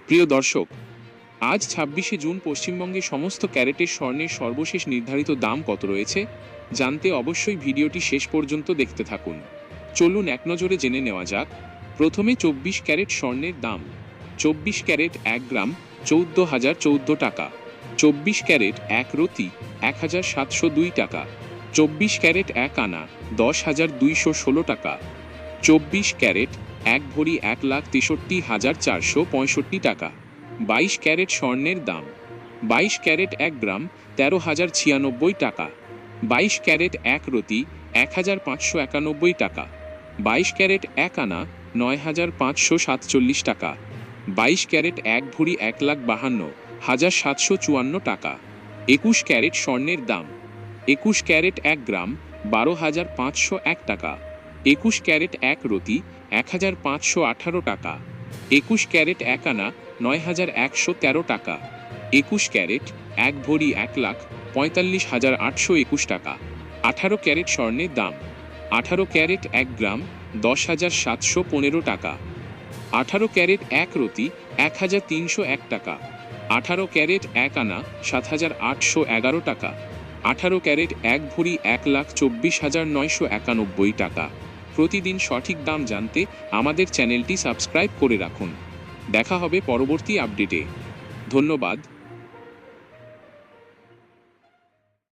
প্রিয় দর্শক, আজ ২৬শে জুন পশ্চিমবঙ্গে সমস্ত ক্যারেটের স্বর্ণের সর্বশেষ নির্ধারিত দাম কত রয়েছে জানতে অবশ্যই ভিডিওটি শেষ পর্যন্ত দেখতে থাকুন। চলুন এক নজরে জেনে নেওয়া যাক। প্রথমে ২৪ ক্যারেট স্বর্ণের দাম। ২৪ ক্যারেট ১ গ্রাম ১৪,০১৪ টাকা। ২৪ ক্যারেট ১ রতি ১,৭০২ টাকা। ২৪ ক্যারেট ১ আনা ১০,২১৬ টাকা। ২৪ ক্যারেট ১ ভরি ১,৬৩,৪৬৫ টাকা। ২২ ক্যারেট স্বর্ণের দাম। ২২ ক্যারেট ১ গ্রাম ১৩,০৯৬ টাকা। ২২ ক্যারেট ১ রতি ১,৫৯১ টাকা। ২২ ক্যারেট ১ আনা ৯,৫৪৭ টাকা। ২২ ক্যারেট ১ ভরি ১,৫২,৭৫৪ টাকা। ২১ ক্যারেট স্বর্ণের দাম। ২১ ক্যারেট ১ গ্রাম ১২,৫০১ টাকা। ২১ ক্যারেট ১ রতি ১,৫১৮ টাকা। ২১ ক্যারেট ১ আনা ৯,১১৩ টাকা। ২১ ক্যারেট ১ ভরি ১,৪৫,৮২১ টাকা। ১৮ ক্যারেট স্বর্ণের দাম। ১৮ ক্যারেট ১ গ্রাম ১০,৭১৫ টাকা। ১৮ ক্যারেট ১ রতি ১,৩০১ টাকা। ১৮ ক্যারেট ১ আনা ৭,৮১১ টাকা। ১৮ ক্যারেট ১ ভরি ১,২৪,৯৯১ টাকা। প্রতিদিন সঠিক দাম জানতে আমাদের চ্যানেলটি সাবস্ক্রাইব করে রাখুন। দেখা হবে পরবর্তী আপডেটে। ধন্যবাদ।